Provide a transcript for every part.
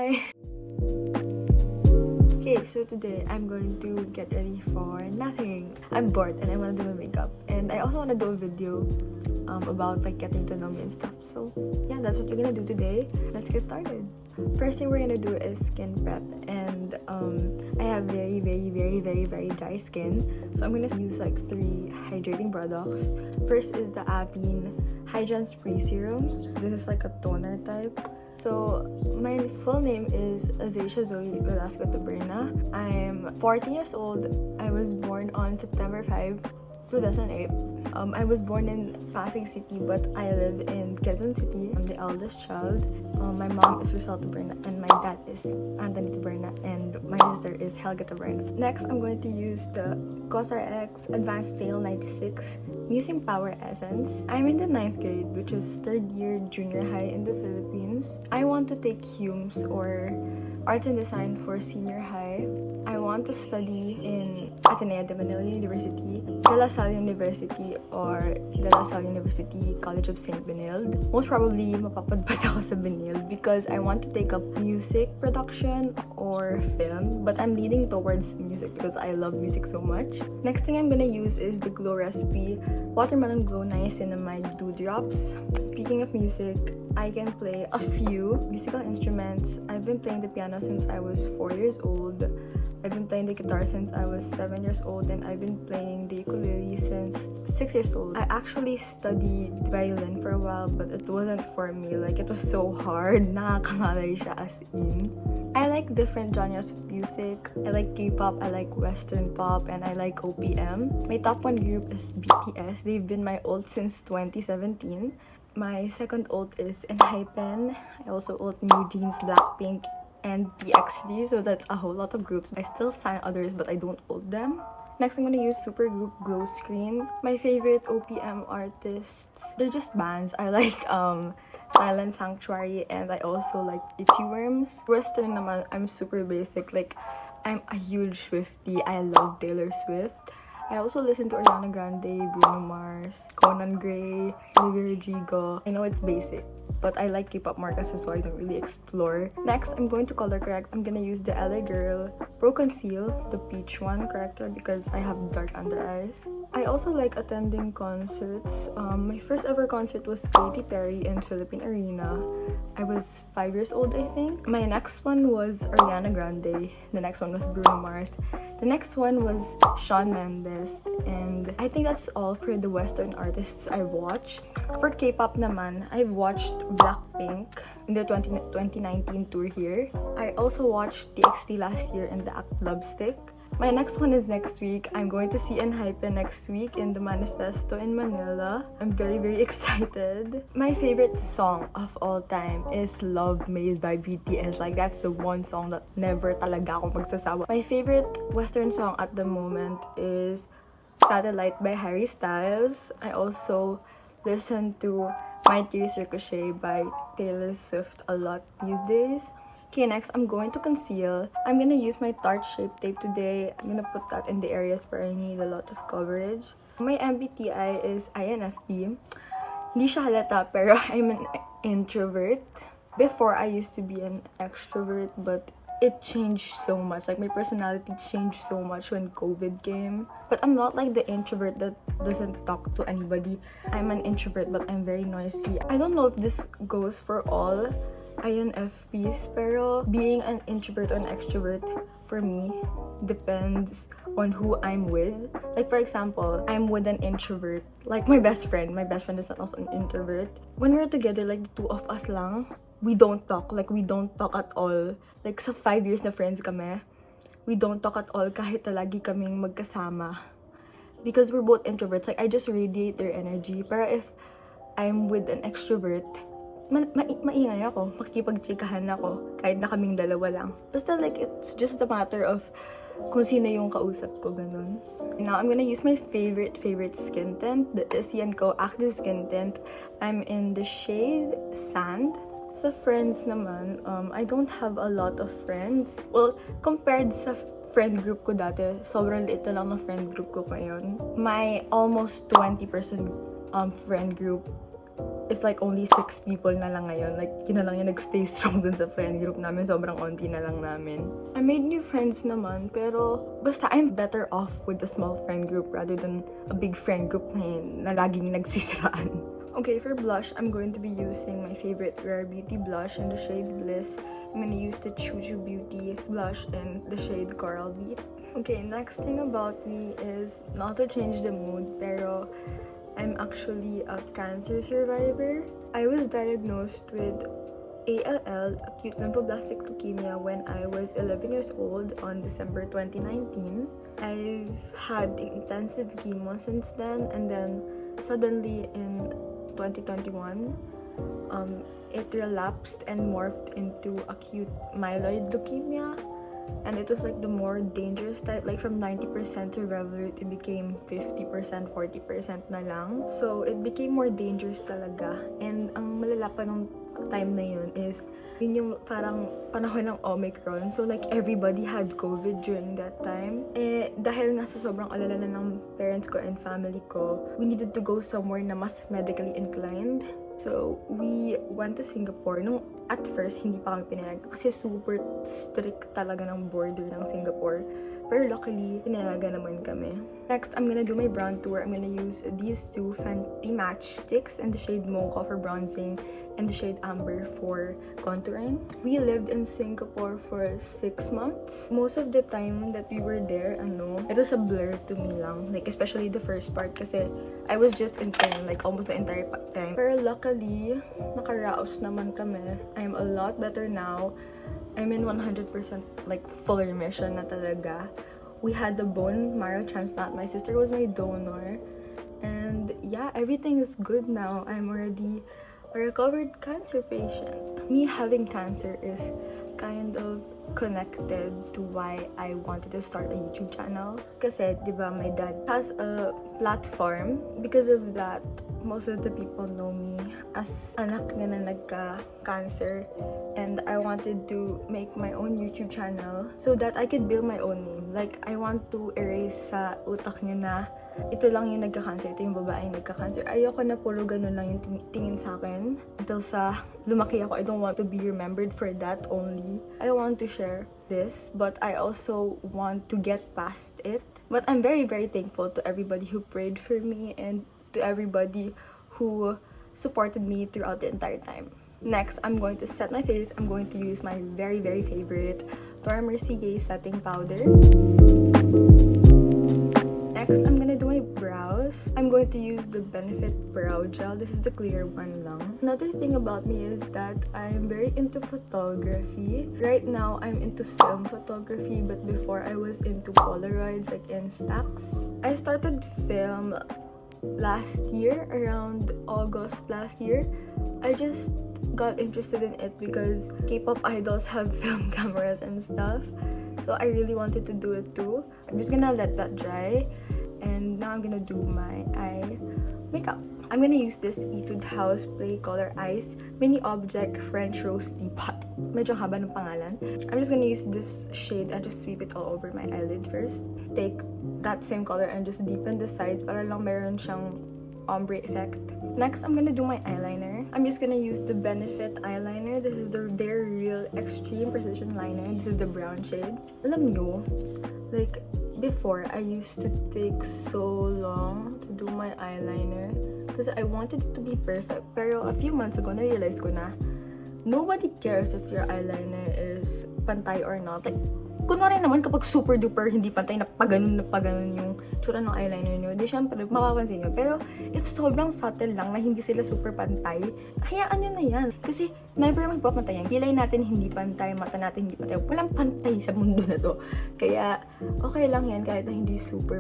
Bye! Okay, so today I'm going to get ready for nothing. I'm bored and I want to do my makeup. And I also want to do a video about like getting to know me and stuff. So yeah, that's what we're gonna do today. Let's get started. First thing we're gonna do is skin prep, and I have very dry skin, so I'm gonna use like 3 hydrating products. First is the Apine Hydran Spray Serum. This is like a toner type. So my full name is Zoey Velasco Taberna. I'm 14 years old. I was born on September 5, 2008. I was born in Pasig City, but I live in Quezon City. I'm the eldest child. My mom is Rizal Taberna, and my dad is Anthony Taberna, and my sister is Helga Taberna. Next, I'm going to use the CosRX Advanced Tail 96 Musing Power Essence. I'm in the 9th grade, which is 3rd year junior high in the Philippines. I want to take HUMS or Arts and Design for senior high. I want to study in Ateneo de Manila University, De La Salle University, or De La Salle University College of St. Benilde. Most probably, mapapadpad ako sa Benilde because I want to take up music production or film, but I'm leaning towards music because I love music so much. Next thing I'm gonna use is the Glow Recipe Watermelon Glow Niacinamide Dew Drops. Speaking of music, I can play a few musical instruments. I've been playing the piano since I was 4 years old. I've been playing the guitar since I was 7 years old, and I've been playing the ukulele since 6 years old. I actually studied violin for a while, but it wasn't for me. Like, it was so hard. Nakakalay siya as in. I like different genres of music. I like K-pop, I like Western pop, and I like OPM. My top 1 group is BTS. They've been my ult since 2017. My second ult is hiiii. I also ult New Jeans, Blackpink, and TXT, so that's a whole lot of groups. I still sign others, but I don't ult them. Next, I'm gonna use Supergroup Glow Screen. My favorite OPM artists, they're just bands. I like Silent Sanctuary, and I also like Itchy Worms. Western naman, I'm super basic. Like, I'm a huge Swiftie. I love Taylor Swift. I also listen to Ariana Grande, Bruno Mars, Conan Gray, Olivia Rodrigo. I know it's basic, but I like K-pop markets, so I don't really explore. Next, I'm going to color correct. I'm gonna use the LA Girl Pro Conceal, the peach one corrector, because I have dark under eyes. I also like attending concerts. My first ever concert was Katy Perry in Philippine Arena. I was 5 years old, I think. My next one was Ariana Grande. The next one was Bruno Mars. The next one was Shawn Mendes. And I think that's all for the Western artists I watched. For K-pop naman, I've watched Blackpink in the 2019 tour here. I also watched TXT last year in the Act Lobstick. My next one is next week. I'm going to see hiiii next week in the Manifesto in Manila. I'm very excited. My favorite song of all time is Love Made by BTS. Like, that's the one song that never talaga ako magsasawa. My favorite Western song at the moment is Satellite by Harry Styles. I also listen to My Tears Ricochet by Taylor Swift a lot these days. Okay, next, I'm going to conceal. I'm gonna use my Tarte Shape Tape today. I'm gonna put that in the areas where I need a lot of coverage. My MBTI is INFP. Hindi siya halata, pero I'm an introvert. Before, I used to be an extrovert, but it changed so much. Like, my personality changed so much when COVID came. But I'm not like the introvert that doesn't talk to anybody. I'm an introvert, but I'm very noisy. I don't know if this goes for all INFPs, pero being an introvert or an extrovert for me depends on who I'm with. Like, for example, I'm with an introvert, like my best friend is also an introvert. When we're together, like the two of us lang, we don't talk at all. Like, sa 5 years na friends kami, we don't talk at all kahit lagi kaming magkasama, because we're both introverts. Like, I just radiate their energy. Pero if I'm with an extrovert, maingay ako, makikipagtsikahan ako, kahit na kaming dalawa lang. Basta, like, it's just a matter of kung sino yung kausap ko, ganun. Now, I'm gonna use my favorite skin tint, the Isian Co Active Skin Tint. I'm in the shade Sand. Sa friends naman, I don't have a lot of friends. Well, compared sa friend group ko dati, sobrang liit na lang ng friend group ko ngayon. My almost 20% friend group it's like only 6 people na lang ngayon. Like, yun na lang yung nagstay strong dun sa friend group namin. Sobrang onti na lang namin. I made new friends naman, pero basta I'm better off with a small friend group rather than a big friend group na laging nagsisiraan. Okay, for blush, I'm going to be using my favorite Rare Beauty blush in the shade Bliss. I'm gonna use the Choo Choo Beauty blush in the shade Coral Beat. Okay, next thing about me is not to change the mood, pero I'm actually a cancer survivor. I was diagnosed with ALL, acute lymphoblastic leukemia, when I was 11 years old on December 2019. I've had intensive chemo since then, and then suddenly in 2021, it relapsed and morphed into acute myeloid leukemia. And it was like the more dangerous type, like from 90% survival rate, it became 50%, 40% na lang. So, it became more dangerous talaga. And ang malala pa nung time na yun is, yun yung parang panahon ng Omicron. So, like, everybody had COVID during that time. Eh, dahil nga sa sobrang alala na ng parents ko and family ko, we needed to go somewhere na mas medically inclined. So, we went to Singapore. Nung at first, hindi pa kami pinayagan kasi super strict talaga ng border ng Singapore. Pero luckily, pinayagan naman kami. Next, I'm gonna do my brown tour. I'm gonna use these two Fenty Match Sticks in the shade Mocha for bronzing and the shade Amber for contouring. We lived in Singapore for 6 months. Most of the time that we were there, it was a blur to me lang. Like, especially the first part kasi I was just intern, like, almost the entire time. Pero luckily, nakaraos naman kami. I'm a lot better now. I'm in 100% like full remission na talaga. We had the bone marrow transplant. My sister was my donor. And yeah, everything is good now. I'm already a recovered cancer patient. Me having cancer is kind of connected to why I wanted to start a YouTube channel. Kasi, di ba, my dad has a platform. Because of that, most of the people know me as anak niya na nagka-cancer. And I wanted to make my own YouTube channel so that I could build my own name. Like, I want to erase sa utak niya na ito lang yung nagka-cancer, ito yung babae yung nagka-cancer. Ayoko na puro ganun lang yung tingin sa akin. Until sa lumaki ako, I don't want to be remembered for that only. I want to share this, but I also want to get past it. But I'm very, very thankful to everybody who prayed for me and to everybody who supported me throughout the entire time. Next, I'm going to set my face. I'm going to use my very, very favorite Laura Mercier setting powder. Next, I'm gonna do my brows. I'm going to use the Benefit Brow Gel. This is the clear one lang. Another thing about me is that I'm very into photography. Right now, I'm into film photography, but before I was into Polaroids, like Instax. I started film last year, around August last year. I just got interested in it because K-pop idols have film cameras and stuff. So I really wanted to do it too. I'm just gonna let that dry. And now I'm gonna do my eye makeup. I'm gonna use this Etude House Play Color Ice Mini Object French Rose Teapot. Medyo haba ng pangalan. I'm just gonna use this shade and just sweep it all over my eyelid first. Take that same color and just deepen the sides para lang meron siyang ombre effect. Next, I'm gonna do my eyeliner. I'm just gonna use the Benefit eyeliner. This is their Real Extreme Precision Liner. This is the brown shade. Alam nyo, like, before, I used to take so long to do my eyeliner because I wanted it to be perfect. Pero a few months ago, na-realize ko na nobody cares if your eyeliner is pantay or not. Like, kunwari naman kapag super duper hindi pantay na paganon yung tsura ng eyeliner nyo, di syempre mapapansin nyo. Pero if sobrang subtle lang na hindi sila super pantay, hayaan nyo na yan. Kasi never magpapantay yan. Kilay natin hindi pantay, mata natin hindi pantay. Walang pantay sa mundo na to. Kaya okay lang yan kahit na hindi super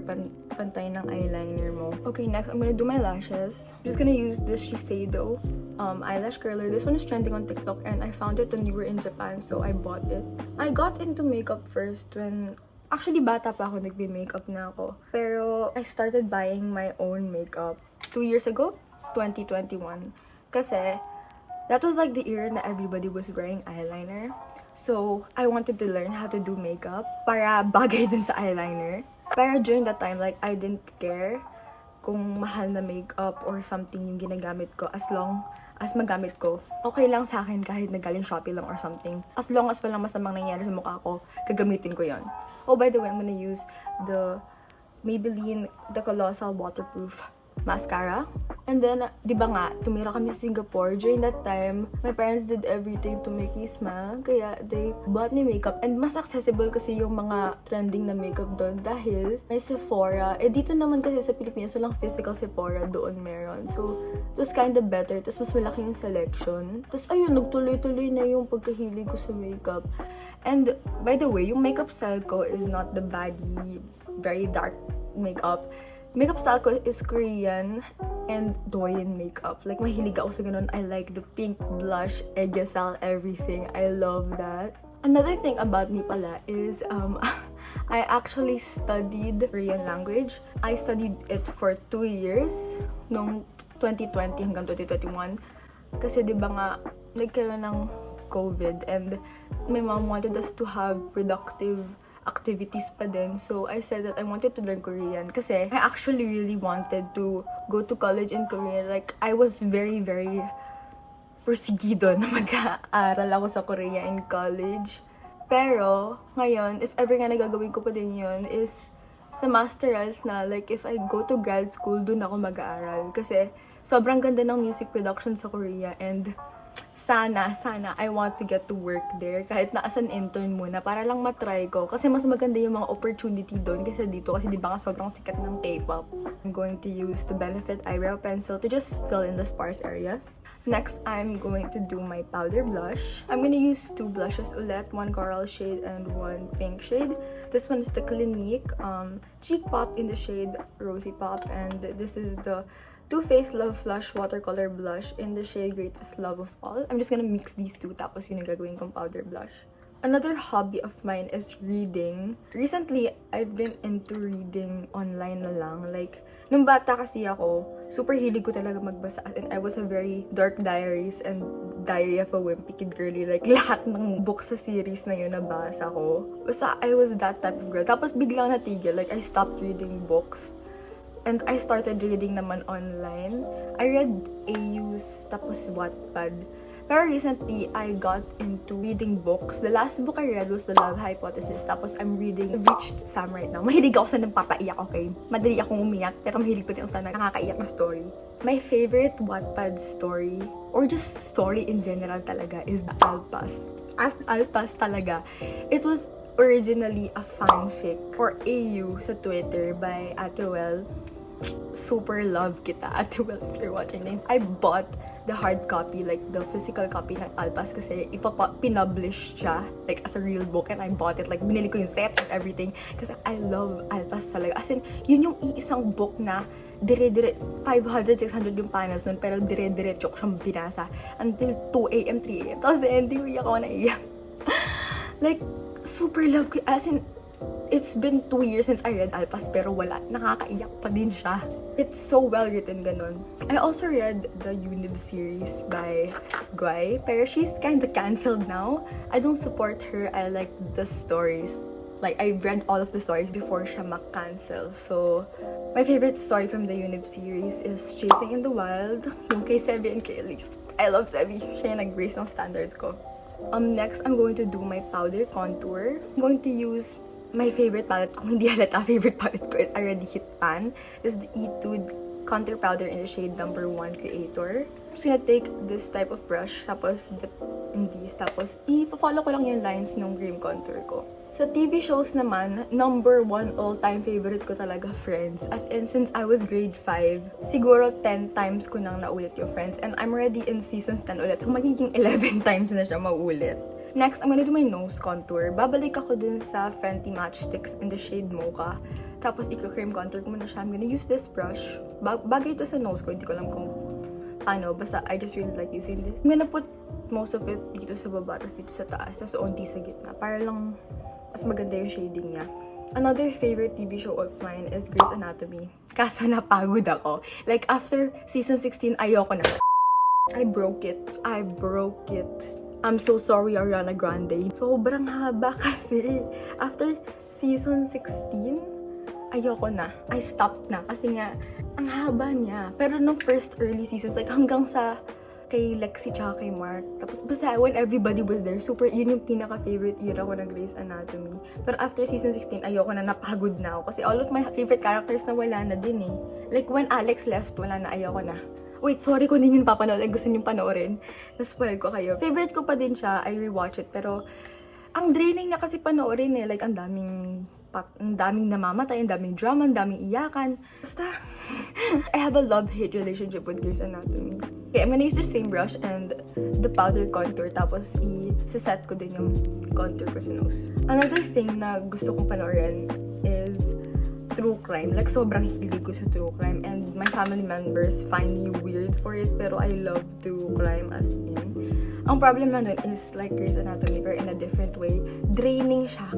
pantay ng eyeliner mo. Okay, next I'm gonna do my lashes. I'm just gonna use this Shiseido eyelash curler. This one is trending on TikTok and I found it when we were in Japan, so I bought it. I got into makeup first when actually bata pa ako, nagbe-makeup na ako. Pero I started buying my own makeup 2 years ago, 2021. Kasi that was like the era na everybody was wearing eyeliner. So I wanted to learn how to do makeup para bagay din sa eyeliner. Pero during that time, like, I didn't care kung mahal na makeup or something yung ginagamit ko, as long as magamit ko, okay lang sa akin kahit nagaling Shopee lang or something. As long as walang masamang nangyari sa mukha ko, gagamitin ko yon. Oh, by the way, I'm gonna use the Maybelline The Colossal Waterproof Mascara. And then, di ba nga, tumira kami sa Singapore. During that time, my parents did everything to make me smile. Kaya, they bought me makeup. And mas accessible kasi yung mga trending na makeup doon dahil may Sephora. Eh, dito naman kasi sa Pilipinas, walang physical Sephora doon meron. So, it was kind of better. Tapos, mas malaki yung selection. Tapos, ayun, nagtuloy-tuloy na yung pagkahilig ko sa makeup. And, by the way, yung makeup style ko is not the baddie, very dark makeup. Makeup style ko is Korean and Doyen makeup. Like, mahilig ako sa ganun. I like the pink blush, edgesal, everything. I love that. Another thing about me pala is, I actually studied Korean language. I studied it for 2 years, nung 2020 hanggang 2021. Kasi di ba nga, nagkaroon ng COVID and my mom wanted us to have productive activities pa din. So, I said that I wanted to learn Korean kasi I actually really wanted to go to college in Korea. Like, I was very, very persigido na mag-aaral ako sa Korea in college. Pero, ngayon, if ever nga nagagawin ko pa din yun is sa masterals na, like, if I go to grad school, dun ako mag-aaral. Kasi, sobrang ganda ng music production sa Korea and sana, I want to get to work there kahit na as an intern muna para lang matry ko. Kasi mas maganda yung mga opportunity doon kasi dito. Kasi di ba nga sobrang sikat ng K-pop. I'm going to use the Benefit eyebrow pencil to just fill in the sparse areas. Next, I'm going to do my powder blush. I'm gonna use 2 blushes ulit. 1 coral shade and 1 pink shade. This one is the Clinique Cheek Pop in the shade Rosy Pop. And this is the Too Faced Love Flush Watercolor Blush in the shade Greatest Love of All. I'm just gonna mix these two, tapos yun yung gagawin kong powder blush. Another hobby of mine is reading. Recently, I've been into reading online na lang. Like, nung bata kasi ako, super hilig ko talaga magbasa. And I was a very Dark Diaries and Diary of a Wimpy Kid girly. Like, lahat ng books sa series na yun nabasa ko. Basta, I was that type of girl. Tapos biglang natigil. Like, I stopped reading books. And I started reading naman online. I read AU's, tapos Wattpad. Pero recently, I got into reading books. The last book I read was The Love Hypothesis. Tapos I'm reading Reached Sam right now. Mahilig ako sa nagpapaiyak, okay? Madali akong umiyak, pero mahilig pa din ako sa nakakaiyak na story. My favorite Wattpad story, or just story in general talaga, is The Alpas. As Alpas talaga. It was originally a fanfic for AU sa Twitter by Atewell. Super love kita, Atewell, if you're watching this. I bought the hard copy, like the physical copy ng Alpas kasi pinublish siya like as a real book and I bought it. Like, binili ko yung set and everything kasi I love Alpas talaga. As in, yun yung iisang book na dire-dire 500, 600 yung panels nun pero dire-diretso ko siyang binasa until 2 a.m., 3 a.m. Tapos the ending, iyak ako na iyak. Like, super love ko. As in, it's been 2 years since I read Alpas pero wala. Nakakaiyak pa din siya. It's so well written, ganun. I also read the Unib series by Guy, pero she's kind of cancelled now. I don't support her. I like the stories. Like, I read all of the stories before siya ma-cancel. So, my favorite story from the Unib series is Chasing in the Wild, yung kay Sebi and kay Elise. I love Sebi. Siya yung nag-brace ng standards ko. Next, I'm going to do my powder contour. I'm going to use my favorite palette, kung hindi halata, favorite palette ko, I already hit pan, is the Etude Contour Powder in the shade number 1 Creator. I'm just gonna take this type of brush, tapos dip in these, tapos i-follow ko lang yung lines ng cream contour ko. Sa TV shows naman, number 1 all-time favorite ko talaga Friends. As in, since I was grade 5, siguro 10 times ko nang naulit yung Friends. And I'm already in seasons 10 ulit, so magiging 11 times na siya maulit. Next, I'm gonna do my nose contour. Babalik ako dun sa Fenty Matchsticks in the shade Mocha. Tapos, i-cream contour ko muna siya. I'm gonna use this brush. Bagay ito sa nose ko. Hindi ko alam kung ano. Basta, I just really like using this. I'm gonna put most of it dito sa baba, tapos dito sa taas, tapos onti sa gitna. Para lang mas maganda yung shading niya. Another favorite TV show of mine is Grey's Anatomy. Kaso napagod ako. Like, after season 16, ayoko na. I broke it. I'm so sorry, Ariana Grande. Sobrang haba kasi. After season 16, ayoko na. I stopped na kasi nga, ang haba niya. Pero nung first early seasons, like hanggang sa kay Lexi tsaka kay Mark. Tapos basta when everybody was there, super, yun yung pinaka-favorite era ko ng Grey's Anatomy. Pero after season 16, ayoko na, napagod na ako. Kasi all of my favorite characters na wala na din eh. Like when Alex left, wala na, ayoko na. Wait, sorry kung hindi nyo papanood. Ay, gusto nyo panoorin. Naspoil ko kayo. Favorite ko pa din siya. I rewatch it. Pero, ang draining na kasi panoorin eh. Like, ang daming namamatay, ang daming drama, ang daming iyakan. Basta, I have a love-hate relationship with Grey's Anatomy. Okay, I'm gonna use the same brush and the powder contour. Tapos, i-set ko din yung contour ko sa nose. Another thing na gusto kong panoorin is true crime. Like, sobrang hilig ko sa true crime. And my family members find me weird for it. Pero I love true crime as in. Ang problema nun is, like Grey's Anatomy, pero in a different way. Draining siya.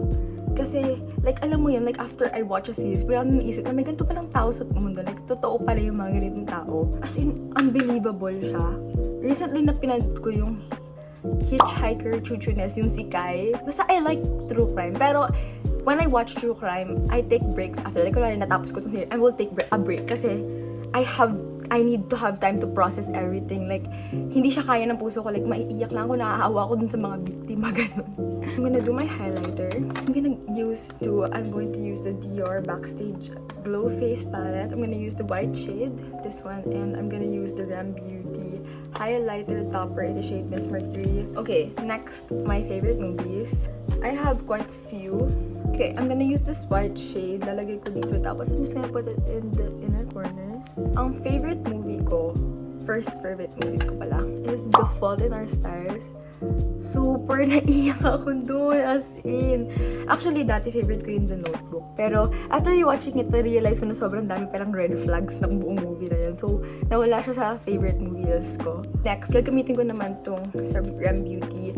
Kasi, like, alam mo yun, like, after I watch a series, parang naisip na may ganito palang tao sa mundo. Like, totoo pala yung mga ganitong tao. As in, unbelievable siya. Recently, napinood ko yung Hitchhiker Chuchunes, yung si Kai. Basta, I like true crime. Pero, when I watch true crime, I take breaks after. Like, kung natapos ko itong series, I will take a break. Kasi, I need to have time to process everything. Like, hindi siya kaya ng puso ko. Like, maiiyak lang ako, naaawa ako dun sa mga biktima, ganun. I'm gonna do my highlighter. I'm going to use the Dior Backstage Glow Face Palette. I'm gonna use the white shade, this one, and I'm gonna use the Ram Beauty Highlighter Topper in the shade Miss Mercury. Okay, next, my favorite movies. I have quite a few. Okay, I'm gonna use this white shade. Lalagay ko dito. Tapos, I'm just gonna put it in the inner corners. Ang favorite movie ko, first favorite movie ko pala, is The Fault in Our Stars. Super naiyak ako doon, as in. Actually, dati favorite ko yung The Notebook. Pero, after watching it, na-realize ko na sobrang dami palang red flags ng buong movie na yun. So, nawala siya sa favorite movie list ko. Next, gagamitin ko naman tong sa Ram Beauty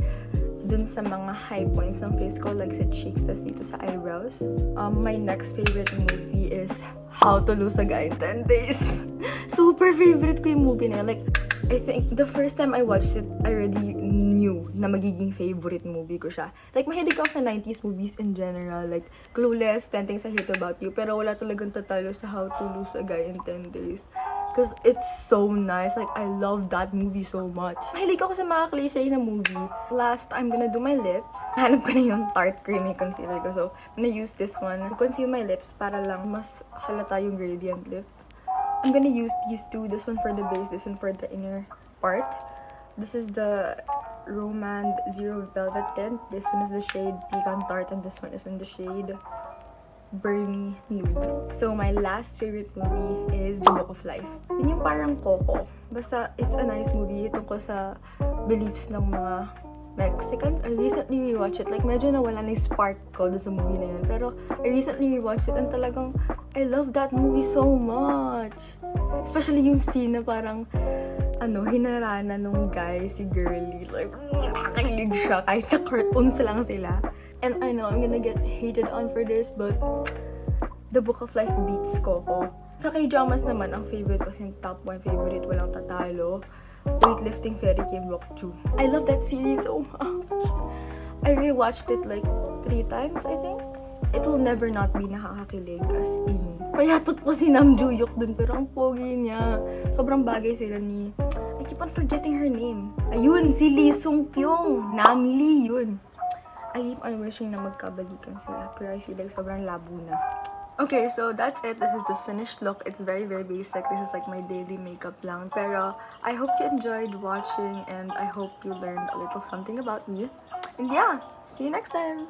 dun sa mga high points ng face ko, like sa cheeks, tas dito sa eyebrows. My next favorite movie is How to Lose a Guy in 10 Days. Super favorite ko yung movie na yun. Like, I think the first time I watched it, I already knew na magiging favorite movie ko siya. Like, mahilig ako sa 90s movies in general. Like, Clueless, 10 Things I Hate About You. Pero wala talagang tatalo sa How to Lose a Guy in 10 Days. Because it's so nice. Like, I love that movie so much. Mahilig ako sa mga cliche na movie. Last, I'm gonna do my lips. Hanap ko na yung Tarte Creamy Concealer ko. So, I'm gonna use this one to conceal my lips para lang mas halata yung gradient lip. I'm gonna use these two. This one for the base, this one for the inner part. This is the Romand Zero Velvet Tint. This one is the shade Pecan Tart, and this one is in the shade Burmy Nude. So, my last favorite movie is The Book of Life. Yun yung parang Coco. Basta, it's a nice movie tungkol sa beliefs ng mga Mexicans. I recently rewatched it. Like, medyo nawala na yung spark ko doon sa movie na yun. Pero, I recently rewatched it and talagang, I love that movie so much. Especially yung scene na parang, hinarana nung guy, si Girlie. Like, nakakahilig siya kahit na cartoons lang sila. And I know I'm gonna get hated on for this, but The Book of Life beats Coco. Sa K-dramas naman, ang favorite ko, yung top 1 favorite, walang tatalo, Weightlifting Fairy Kim Watchu. I love that series so much. I rewatched it like 3 times, I think. It will never not be nakakakilig, as in. Payatot pa si Nam Joo-hyuk dun, pero ang pogi niya. Sobrang bagay sila ni... I keep on forgetting her name. Ayun, si Lee Sung-kyung. Nam Lee, yun. I keep on wishing na magkabalikan sila, pero I feel like sobrang labo na. Okay, so that's it. This is the finished look. It's very, very basic. This is like my daily makeup lang. Pero I hope you enjoyed watching and I hope you learned a little something about me. And yeah, see you next time!